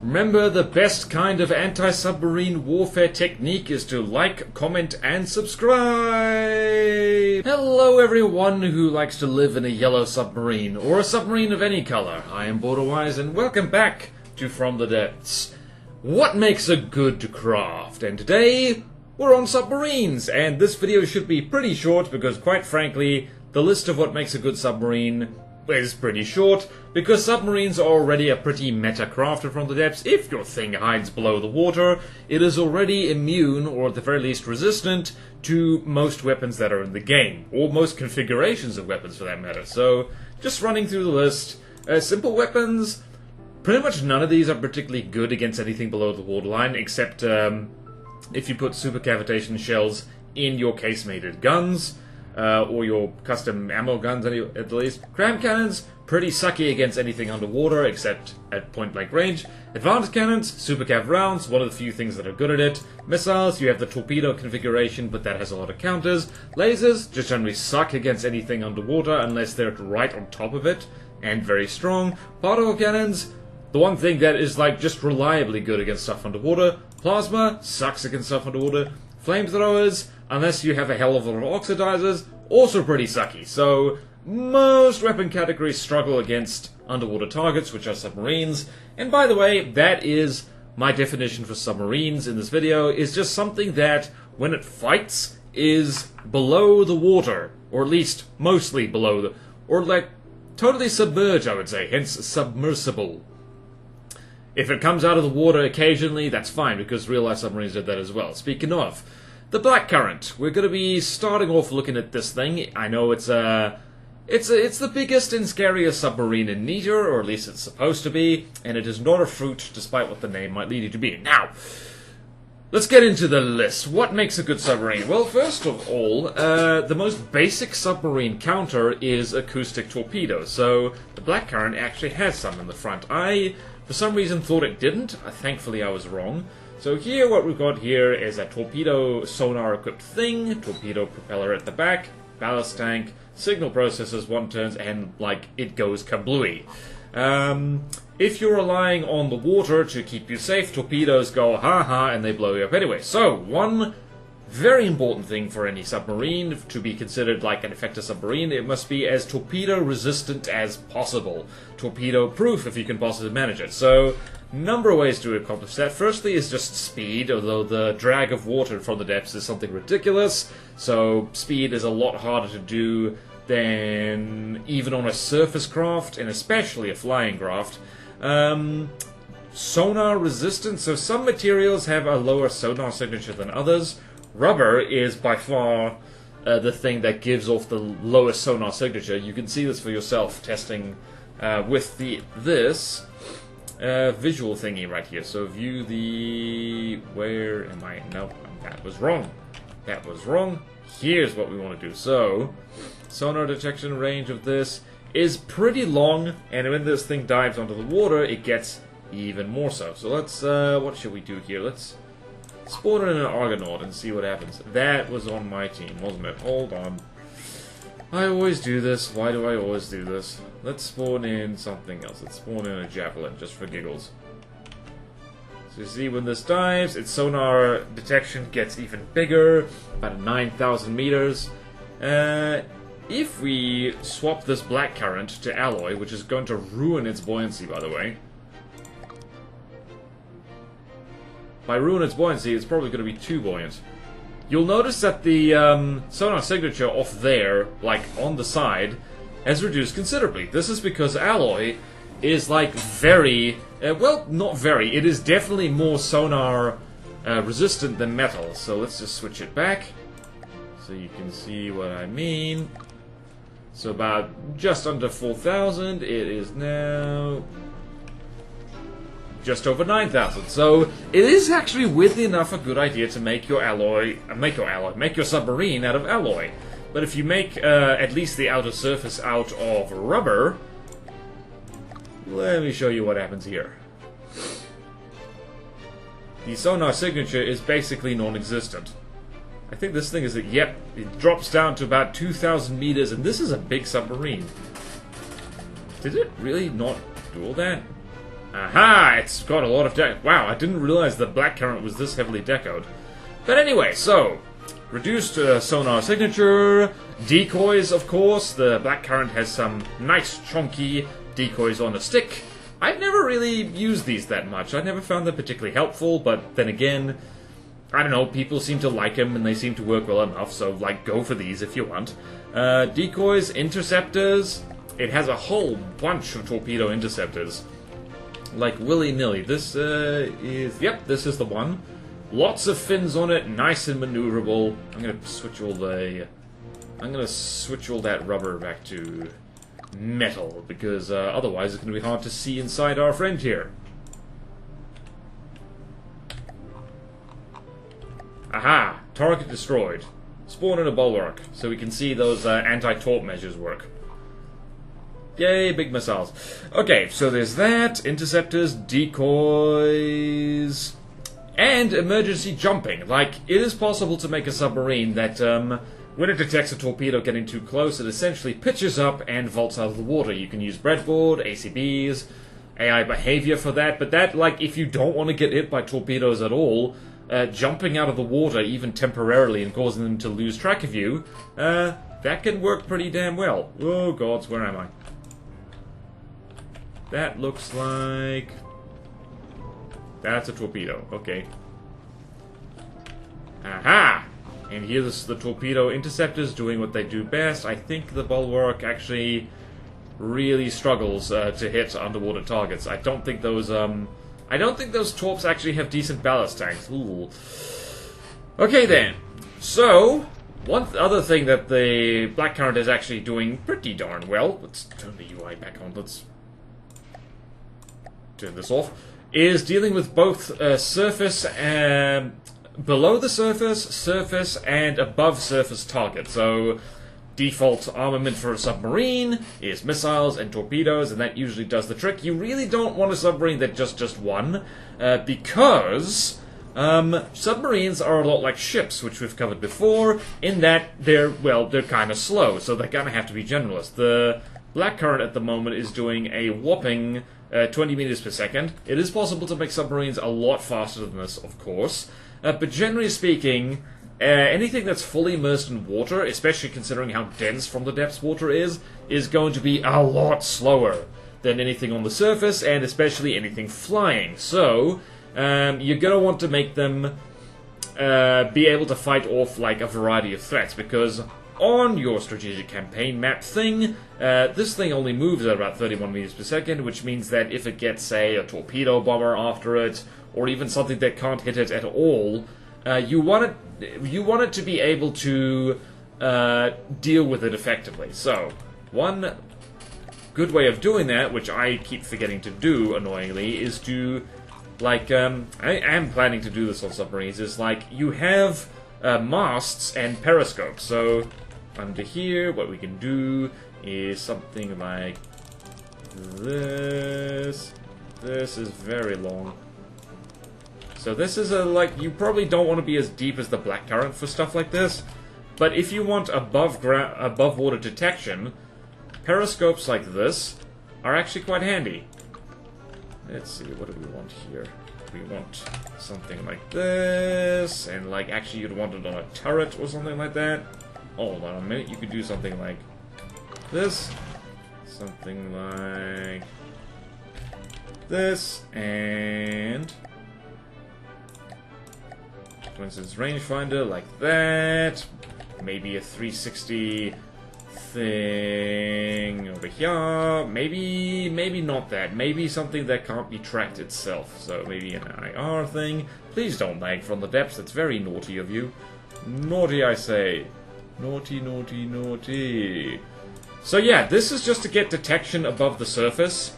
Remember, the best kind of anti-submarine warfare technique is to like, comment, and subscribe! Hello everyone who likes to live in a yellow submarine, or a submarine of any color. I am BorderWise, and welcome back to From the Depths. What makes a good craft? And today, we're on submarines, and this video should be pretty short because, quite frankly, the list of what makes a good submarine is pretty short, because submarines are already a pretty meta craft From the Depths. If your thing hides below the water, it is already immune, or at the very least resistant, to most weapons that are in the game, or most configurations of weapons for that matter. So, just running through the list, simple weapons, pretty much none of these are particularly good against anything below the waterline, except if you put super cavitation shells in your case-mated guns. Or your custom ammo guns at the least. Cram cannons, pretty sucky against anything underwater except at point-blank range. Advanced cannons, super cav rounds, one of the few things that are good at it. Missiles, you have the torpedo configuration, but that has a lot of counters. Lasers, just generally suck against anything underwater unless they're right on top of it, and very strong. Particle cannons, the one thing that is like just reliably good against stuff underwater. Plasma, sucks against stuff underwater. Flamethrowers, unless you have a hell of a lot of oxidizers, also pretty sucky. So, most weapon categories struggle against underwater targets, which are submarines. And by the way, that is my definition for submarines in this video, is just something that, when it fights, is below the water. Or at least, mostly below the... or like, totally submerged, I would say, hence submersible. If it comes out of the water occasionally, that's fine, because real-life submarines did that as well. Speaking of, the Blackcurrant. We're going to be starting off looking at this thing. I know it's the biggest and scariest submarine in Neater, or at least it's supposed to be, and it is not a fruit, despite what the name might lead you to be. Now, let's get into the list. What makes a good submarine? Well, first of all, the most basic submarine counter is acoustic torpedoes. So, the Blackcurrant actually has some in the front. I, for some reason, thought it didn't. Thankfully, I was wrong. So here, what we've got here is a torpedo sonar-equipped thing, torpedo propeller at the back, ballast tank, signal processors, one turns, and, like, it goes kablooey. If you're relying on the water to keep you safe, torpedoes go ha-ha, and they blow you up anyway. So, one very important thing for any submarine to be considered like an effective submarine, it must be as torpedo-resistant as possible. Torpedo-proof, if you can possibly manage it. So, number of ways to accomplish that. Firstly is just speed, although the drag of water from the depths is something ridiculous, so speed is a lot harder to do than even on a surface craft, and especially a flying craft. Sonar resistance, so some materials have a lower sonar signature than others. Rubber is by far the thing that gives off the lowest sonar signature. You can see this for yourself testing with this visual thingy right here. So view the... where am I? Nope, that was wrong. That was wrong. Here's what we want to do. So, sonar detection range of this is pretty long, and when this thing dives onto the water, it gets even more so. So let's, what should we do here? Let's spawn in an Argonaut and see what happens. That was on my team, wasn't it? Hold on. I always do this. Why do I always do this? Let's spawn in something else. Let's spawn in a Javelin, just for giggles. So you see, when this dives, its sonar detection gets even bigger, about 9,000 meters. If we swap this Blackcurrant to alloy, which is going to ruin its buoyancy, by the way. By ruin its buoyancy, it's probably going to be too buoyant. You'll notice that the sonar signature off there, like on the side, has reduced considerably. This is because alloy is like very, well, not very, it is definitely more sonar resistant than metal. So let's just switch it back so you can see what I mean. So about just under 4,000, it is now just over 9,000. So it is actually weirdly enough a good idea to make your submarine out of alloy. But if you make at least the outer surface out of rubber, let me show you what happens here. The sonar signature is basically non-existent. I think this thing is that, yep, it drops down to about 2,000 meters, and this is a big submarine. Did it really not do all that? Aha! It's got a lot of deck. Wow, I didn't realize the blackcurrant was this heavily decoed. But anyway, so reduced sonar signature, decoys, of course. The blackcurrant has some nice chunky decoys on a stick. I've never really used these that much. I've never found them particularly helpful, but then again, I don't know, people seem to like them and they seem to work well enough, so like go for these if you want. Decoys, interceptors. It has a whole bunch of torpedo interceptors. Like willy-nilly. This is... Yep, this is the one. Lots of fins on it, nice and maneuverable. I'm gonna switch all the... I'm gonna switch all that rubber back to metal, because otherwise it's gonna be hard to see inside our friend here. Aha! Target destroyed. Spawn in a bulwark, so we can see those anti-torp measures work. Yay, big missiles. Okay, so there's that, interceptors, decoys, and emergency jumping. Like, it is possible to make a submarine that, when it detects a torpedo getting too close, it essentially pitches up and vaults out of the water. You can use breadboard, ACBs, AI behavior for that, but that, like, if you don't want to get hit by torpedoes at all, jumping out of the water, even temporarily, and causing them to lose track of you, that can work pretty damn well. Oh, gods, where am I? That looks like... That's a torpedo. Okay. Aha! And here's the torpedo interceptors doing what they do best. I think the bulwark actually really struggles to hit underwater targets. I don't think those torps actually have decent ballast tanks. Ooh. Okay then. So, one other thing that the blackcurrant is actually doing pretty darn well. Let's turn the UI back on. Let's turn this off. Is dealing with both surface and below the surface, and above surface targets. So, default armament for a submarine is missiles and torpedoes, and that usually does the trick. You really don't want a submarine that just one, because submarines are a lot like ships, which we've covered before, in that they're kind of slow, so they're gonna have to be generalist. The blackcurrant at the moment is doing a whopping 20 meters per second. It is possible to make submarines a lot faster than this, of course, but generally speaking, anything that's fully immersed in water, especially considering how dense from the depths water is going to be a lot slower than anything on the surface, and especially anything flying. So, you're going to want to make them be able to fight off like a variety of threats, because on your strategic campaign map thing, this thing only moves at about 31 meters per second, which means that if it gets, say, a torpedo bomber after it, or even something that can't hit it at all, you want it to be able to deal with it effectively. So, one good way of doing that, which I keep forgetting to do, annoyingly, is to, like, I am planning to do this on submarines, is, like, you have masts and periscopes. So, under here, what we can do is something like this. This is very long. So this is like, you probably don't want to be as deep as the blackcurrant for stuff like this, but if you want above water detection, periscopes like this are actually quite handy. Let's see, what do we want here? We want something like this, and like, actually you'd want it on a turret or something like that. Hold on a minute, you could do something like this, something like this, and for instance, rangefinder like that, maybe a 360 thing over here, maybe not that, maybe something that can't be tracked itself, so maybe an IR thing. Please don't lag from the depths, that's very naughty of you. Naughty, I say. Naughty, naughty, naughty. So yeah, this is just to get detection above the surface,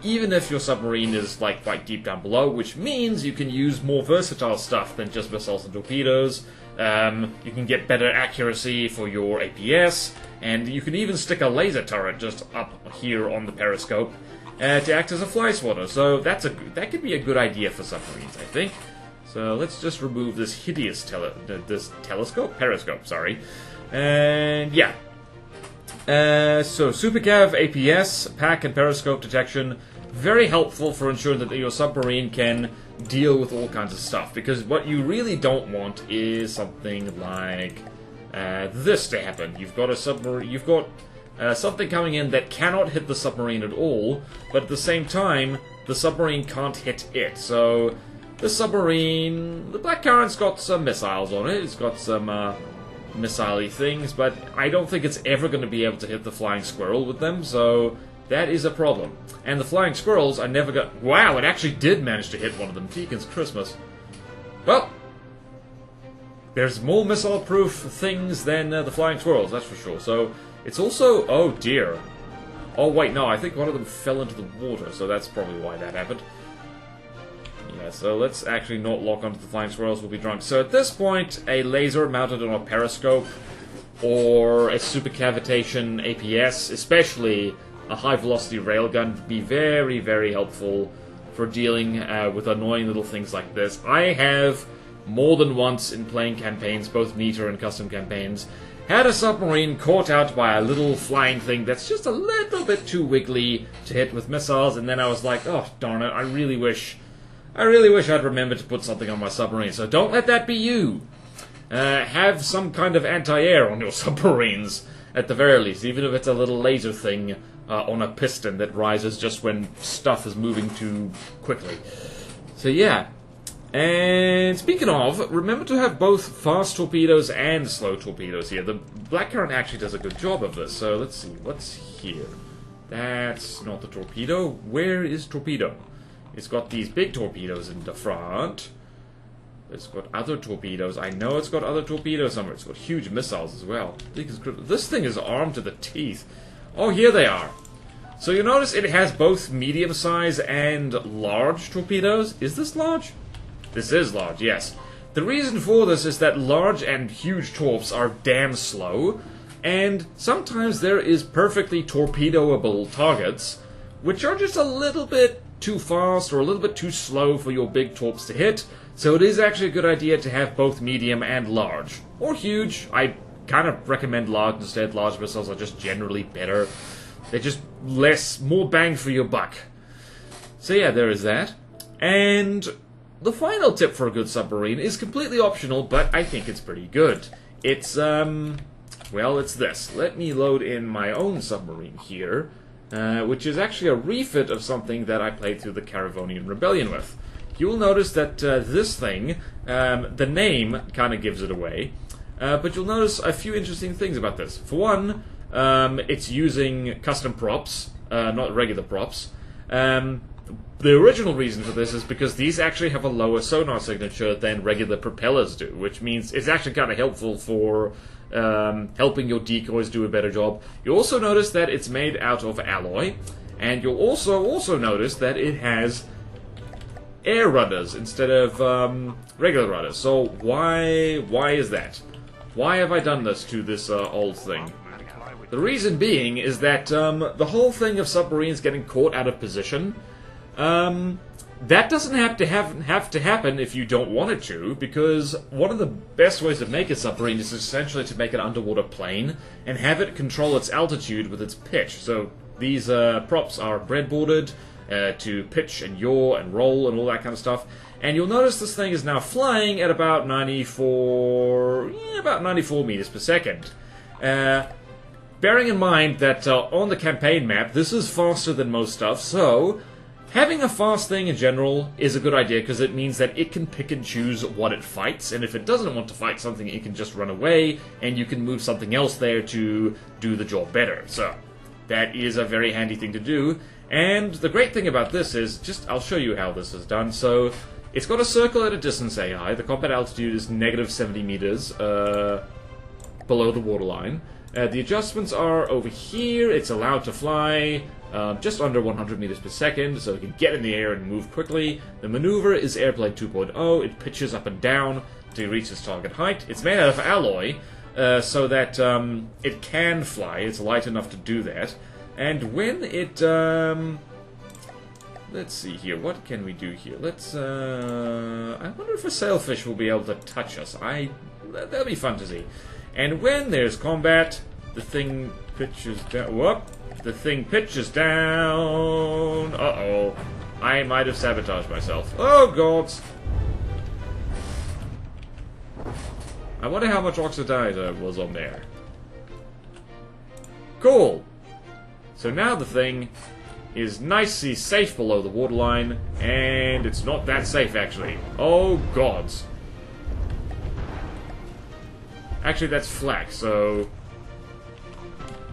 even if your submarine is like quite deep down below, which means you can use more versatile stuff than just missiles and torpedoes. You can get better accuracy for your APS, and you can even stick a laser turret just up here on the periscope to act as a fly swatter. So that could be a good idea for submarines, I think. So let's just remove this hideous periscope, sorry. And yeah. So Supercav, APS, pack and periscope detection, very helpful for ensuring that your submarine can deal with all kinds of stuff. Because what you really don't want is something like this to happen. You've got a submarine. You've got something coming in that cannot hit the submarine at all, but at the same time, the submarine can't hit it. So the submarine, the Blackcurrant's got some missiles on it. It's got some missile-y things, but I don't think it's ever going to be able to hit the Flying Squirrel with them. So that is a problem. And the Flying Squirrels are never going... Wow, it actually did manage to hit one of them. Deacon's Christmas. Well, there's more missile-proof things than the Flying Squirrels, that's for sure. So it's also... Oh, dear. Oh, wait, no, I think one of them fell into the water, so that's probably why that happened. Yeah, so let's actually not lock onto the Flying Squirrels, we'll be drunk. So at this point, a laser mounted on a periscope, or a supercavitation APS, especially a high-velocity railgun, would be very, very helpful for dealing with annoying little things like this. I have, more than once in playing campaigns, both meter and custom campaigns, had a submarine caught out by a little flying thing that's just a little bit too wiggly to hit with missiles, and then I was like, oh, darn it, I really wish I'd remembered to put something on my submarine. So don't let that be you. Have some kind of anti-air on your submarines, at the very least, even if it's a little laser thing on a piston that rises just when stuff is moving too quickly. So yeah. And speaking of, remember to have both fast torpedoes and slow torpedoes here. The Blackcurrant actually does a good job of this. So let's see, what's here? That's not the torpedo. Where is torpedo? It's got these big torpedoes in the front. It's got other torpedoes. I know it's got other torpedoes somewhere. It's got huge missiles as well. This thing is armed to the teeth. Oh, here they are. So you notice it has both medium size and large torpedoes. Is this large? This is large, yes. The reason for this is that large and huge torps are damn slow, and sometimes there is perfectly torpedoable targets, which are just a little bit too fast or a little bit too slow for your big torps to hit, so it is actually a good idea to have both medium and large. Or huge. I kind of recommend large instead. Large missiles are just generally better. They're just more bang for your buck. So yeah, there is that. And the final tip for a good submarine is completely optional, but I think it's pretty good. It's, well, it's this. Let me load in my own submarine here, which is actually a refit of something that I played through the Caravonian Rebellion with. You will notice that this thing, the name kind of gives it away, but you'll notice a few interesting things about this. For one, it's using custom props, not regular props. The original reason for this is because these actually have a lower sonar signature than regular propellers do, which means it's actually kind of helpful for helping your decoys do a better job. You also notice that it's made out of alloy, and you'll also notice that it has air rudders instead of regular rudders. So why is that? Why have I done this to this old thing? The reason being is that the whole thing of submarines getting caught out of position, that doesn't have to happen if you don't want it to, because one of the best ways to make a submarine is essentially to make an underwater plane and have it control its altitude with its pitch. So these props are breadboarded to pitch and yaw and roll and all that kind of stuff. And you'll notice this thing is now flying at about 94 meters per second. Bearing in mind that on the campaign map, this is faster than most stuff, so having a fast thing in general is a good idea because it means that it can pick and choose what it fights, and if it doesn't want to fight something, it can just run away, and you can move something else there to do the job better. So that is a very handy thing to do. And the great thing about this is, I'll show you how this is done. So it's got a circle at a distance AI. The combat altitude is negative 70 meters below the waterline. The adjustments are over here. It's allowed to fly just under 100 meters per second, so it can get in the air and move quickly. The maneuver is airplane 2.0. It pitches up and down to reach its target height. It's made out of alloy, so that it can fly. It's light enough to do that. And when it... let's see here. What can we do here? Let's... I wonder if a sailfish will be able to touch us. That'll be fun to see. And when there's combat, The thing pitches down. Whoop! The thing pitches down. Uh-oh. I might have sabotaged myself. Oh, gods! I wonder how much oxidizer was on there. Cool! So now the thing is nicely safe below the waterline, and it's not that safe, actually. Oh, gods. Actually, that's flak, so...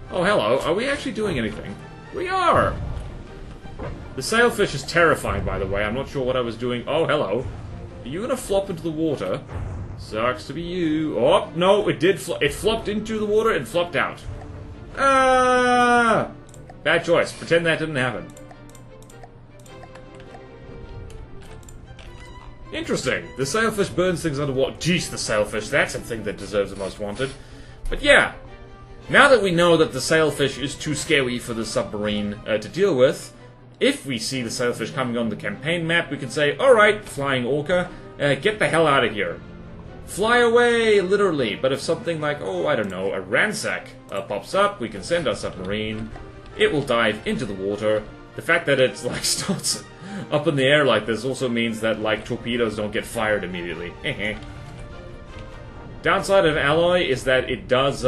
Oh, hello. Are we actually doing anything? We are! The sailfish is terrifying, by the way. I'm not sure what I was doing. Oh, hello. Are you gonna flop into the water? Sucks to be you. Oh, no, it did. It flopped into the water and flopped out. Ah! Bad choice. Pretend that didn't happen. Interesting. The sailfish burns things underwater. Jeez, the sailfish. That's a thing that deserves the most wanted. But yeah. Now that we know that the sailfish is too scary for the submarine to deal with, if we see the sailfish coming on the campaign map, we can say, alright, flying orca, get the hell out of here. Fly away, literally. But if something like, oh, I don't know, a ransack pops up, we can send our submarine. It will dive into the water. The fact that it's, like, starts up in the air like this also means that, like, torpedoes don't get fired immediately. Downside of alloy is that it does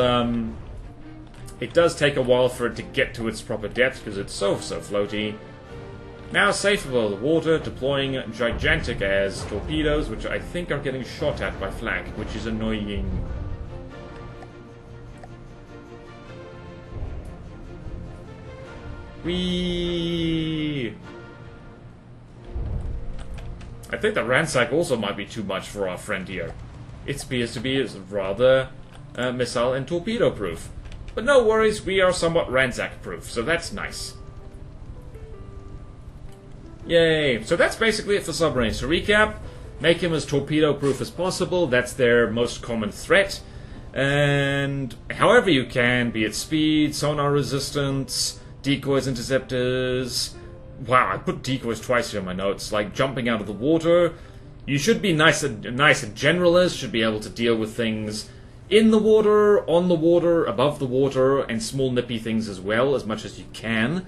take a while for it to get to its proper depth because it's so floaty. Now safe below the water, deploying gigantic as torpedoes, which I think are getting shot at by flak, which is annoying. Whee! I think the ransack also might be too much for our friend here. It appears to be rather missile and torpedo proof. But no worries, we are somewhat ransack proof, so that's nice. Yay! So that's basically it for submarines. To recap, make him as torpedo-proof as possible. That's their most common threat. And however you can, be it speed, sonar resistance, decoys, interceptors... Wow, I put decoys twice here in my notes. Like jumping out of the water. You should be nice and generalist, should be able to deal with things in the water, on the water, above the water, and small nippy things as well, as much as you can.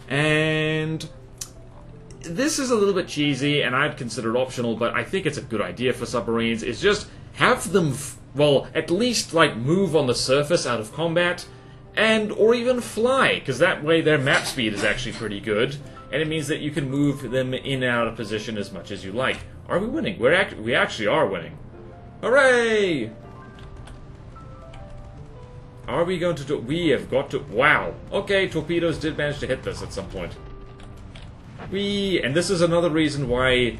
And... this is a little bit cheesy, and I'd consider it optional, but I think it's a good idea for submarines, is just have them, well, at least, like, move on the surface out of combat, or even fly, because that way their map speed is actually pretty good, and it means that you can move them in and out of position as much as you like. Are we winning? We actually are winning. Hooray! Are we going to do... we have got to... wow. Okay, torpedoes did manage to hit this at some point. And this is another reason why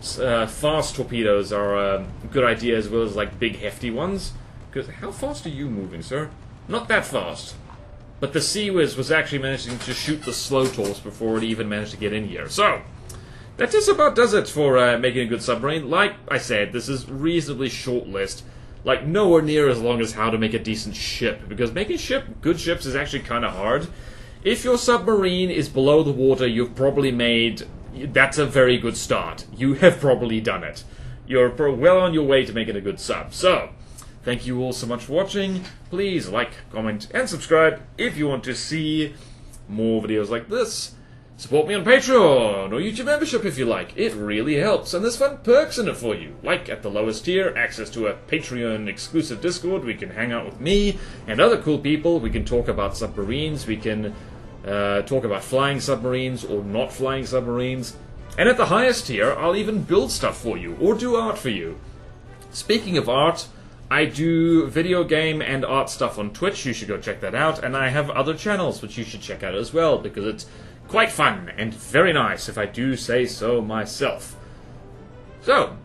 fast torpedoes are a good idea as well as like big hefty ones. Because how fast are you moving, sir? Not that fast. But the Sea Whiz was actually managing to shoot the slow torps before it even managed to get in here. So, that just about does it for making a good submarine. Like I said, this is reasonably short list. Like nowhere near as long as how to make a decent ship. Because making good ships is actually kind of hard. If your submarine is below the water, you've probably made... that's a very good start. You have probably done it. You're well on your way to making a good sub. So, thank you all so much for watching. Please like, comment, and subscribe if you want to see more videos like this. Support me on Patreon or YouTube membership if you like. It really helps, and there's fun perks in it for you. Like, at the lowest tier, access to a Patreon exclusive Discord. We can hang out with me and other cool people. We can talk about submarines. We can talk about flying submarines or not flying submarines. And at the highest tier, I'll even build stuff for you or do art for you. Speaking of art, I do video game and art stuff on Twitch. You should go check that out. And I have other channels which you should check out as well, because it's quite fun and very nice, if I do say so myself. So,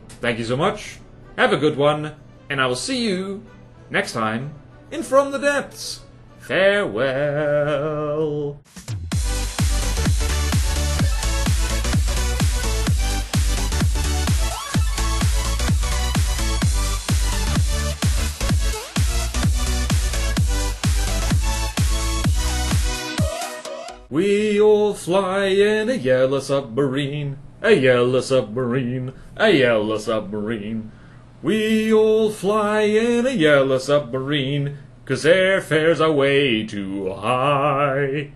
thank you so much, have a good one, and I will see you next time in From the Depths. Farewell. We all fly in a yellow submarine, a yellow submarine, a yellow submarine. We all fly in a yellow submarine, 'cause airfares are way too high.